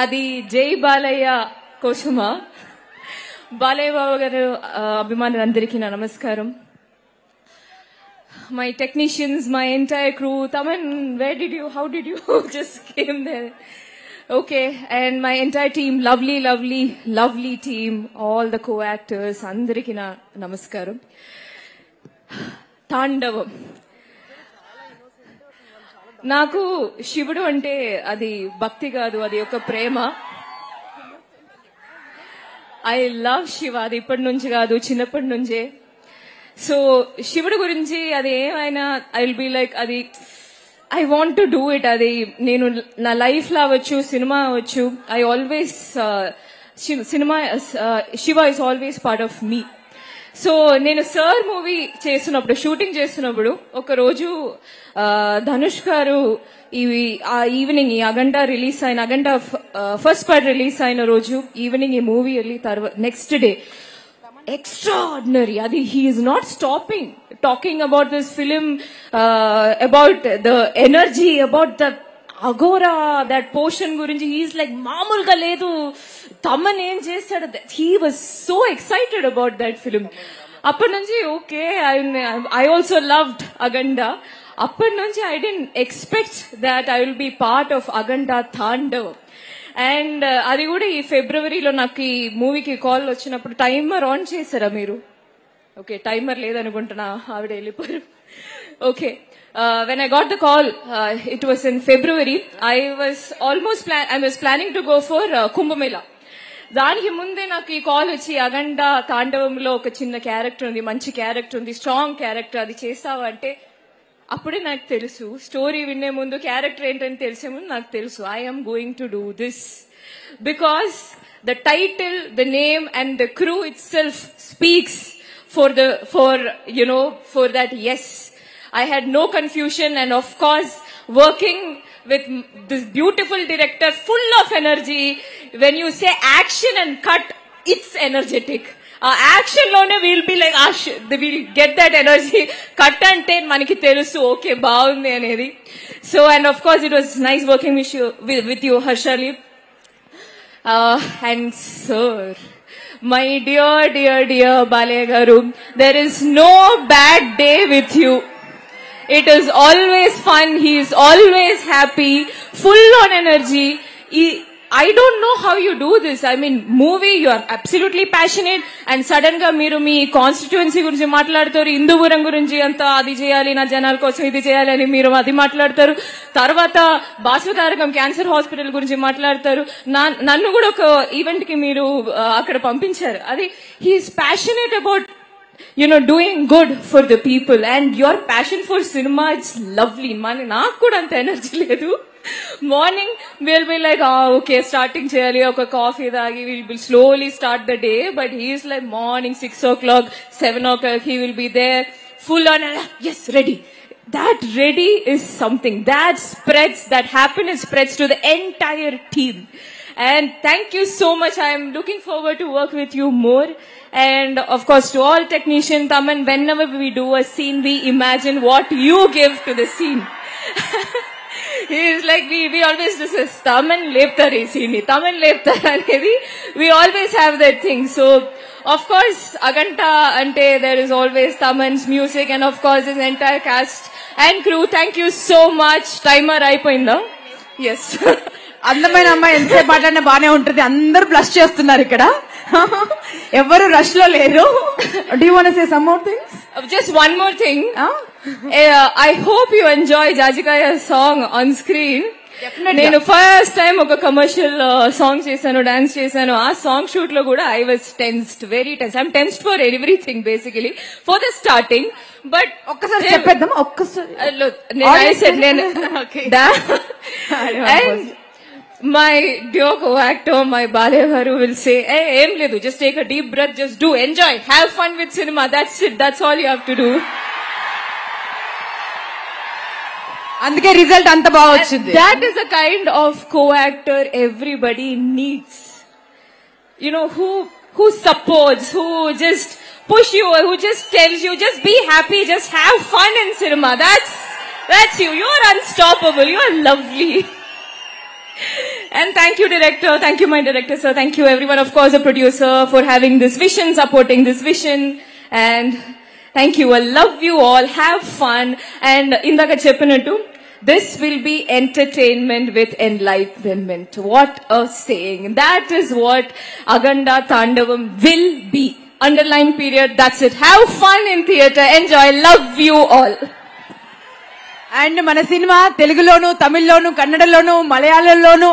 అది జై బాలయ్య కోసమా? బాలయ్య బాబు గారు అభిమానులందరికీ నా నమస్కారం. My technicians, my entire crew, Taman, how did you just came there? Okay, and my entire team, lovely team, all the co-actors, andariki na namaskaram. తాండవం నాకు శివుడు అంటే అది భక్తి కాదు, అది ఒక ప్రేమ. ఐ లవ్ శివ, అది ఇప్పటి నుంచి కాదు, చిన్నప్పటి నుంచే. సో శివుడు గురించి అది ఏమైనా ఐ విల్ బి లైక్ అది I want to do it. అది నేను నా లైఫ్ లో అవ్వచ్చు, సినిమా అవ్వచ్చు, I always cinema Shiva is always part of me. So నేను సార్ మూవీ చేస్తున్నప్పుడు, షూటింగ్ చేస్తున్నప్పుడు ఒక రోజు ధనుష్ గారు ఆ ఈవినింగ్ ఈ అగంట రిలీజ్ అయిన, అగంట ఫస్ట్ పార్ట్ రిలీజ్ అయిన రోజు ఈవినింగ్ ఈ మూవీ వెళ్ళి తర్వాత next day extraordinary. Adi, he is not stopping talking about this film, about the energy, about the agora, that portion gurinji. He is like maamulga ledu, Taman em chestadu. He was so excited about that film. Appanunchi okay, I also loved Aganda. Appanunchi I didn't expect that I will be part of Aganda Thandavam. And అది కూడా ఈ ఫిబ్రవరిలో నాకు ఈ మూవీకి call వచ్చినప్పుడు timer on చేశారా మీరు? ఓకే, టైమర్ లేదనుకుంటున్నా, ఆవిడ వెళ్ళిపోయారు. Okay, when I got the call, it was in February. I was planning to go for Kumbh Mela. దానికి ముందే నాకు ఈ కాల్ వచ్చి, అగండ తాండవంలో ఒక చిన్న క్యారెక్టర్ ఉంది, మంచి క్యారెక్టర్ ఉంది, స్ట్రాంగ్ క్యారెక్టర్, అది చేస్తావా అంటే అప్పుడే నాకు తెలుసు. స్టోరీ వినే ముందు, క్యారెక్టర్ ఏంటని తెలిసే ముందు నాకు తెలుసు, I'm going to do this. Because the title, the name and the crew it self speaks for that yes. I had no confusion, and of course working with this beautiful director full of energy. When you say action and cut, it's energetic. Action లోనే will be like will get that energy. Cut అంటే మనకి తెలుసు okay బాగుంది అనేది. So and of course it was nice working with you Harshali. And sir, my dear Balayya garu, there is no bad day with you. It is always fun. He is always happy, full on energy. I don't know how you do this. I mean, movie, you are absolutely passionate, and sudden ga meeru mee constituency gurinchi maatladtaru, Hindupuram gurinchi anta adi cheyali, na janal kosam idi cheyali ani meeru adi maatladtaru. Tarvata Baswatarakam Cancer Hospital gurinchi maatladtaru. Nannu kuda oka event ki meeru akkada pampincharu. Adi, he is passionate about doing good for the people, and your passion for cinema, it's lovely. Naaku kuda anta energy ledu. Morning we'll be like, okay, starting cheyali, oka coffee taagi, we will slowly start the day. But he is like morning 6 o'clock, 7 o'clock, he will be there full on, yes, ready. That ready is something that happiness spreads to the entire team. And thank you so much. I am looking forward to work with you more. And of course to all technicians, Taman, whenever we do a scene, we imagine what you give to the scene. He is like, we always discuss, Taman leptare scene, Taman leptare anedi. We always have that thing. So of course Aganta ante there is always Taman's music, and of course his entire cast and crew. Thank you so much. Timer అయిపోయిందా? Yes. అందమైన అమ్మాయి ఎంతసేపు మాట్లాడినా బానే ఉంటుంది. అందరూ blush చేస్తున్నారు ఇక్కడ, ఎవరు రష్ లో లేరు. Do you want to say some more things? Just one more thing. I hope you enjoy Jajikaya's song on screen. నేను ఫస్ట్ టైం ఒక కమర్షియల్ సాంగ్ చేశాను, డాన్స్ చేశాను. ఆ సాంగ్ షూట్ లో కూడా I was tensed, very tensed. I'm tensed for everything basically, for the starting. But ఒక్కసారి చెప్పేద్దాం, ఒక్కసారి my dear co-actor, my Balaya garu will say, hey, em ledu, just take a deep breath, just do, enjoy, have fun with cinema, that's it, that's all you have to do. అందుకే result అంత బాగా వచ్చింది. That is the kind of co-actor everybody needs. Who supports, who just push you, who just tells you, just be happy, just have fun in cinema. That's you. You're unstoppable. You're lovely. And thank you, director. Thank you, my director, sir. Thank you, everyone. Of course, the producer, for having this vision, supporting this vision. And thank you. I love you all. Have fun. And indaka cheppinattu, this will be entertainment with enlightenment. What a saying. That is what Aganda Tandavam will be. Underline period. That's it. Have fun in theatre. Enjoy. Love you all. And మన cinema తెలుగులోను, తమిళ్లోను, కన్నడలోను, మలయాళంలోను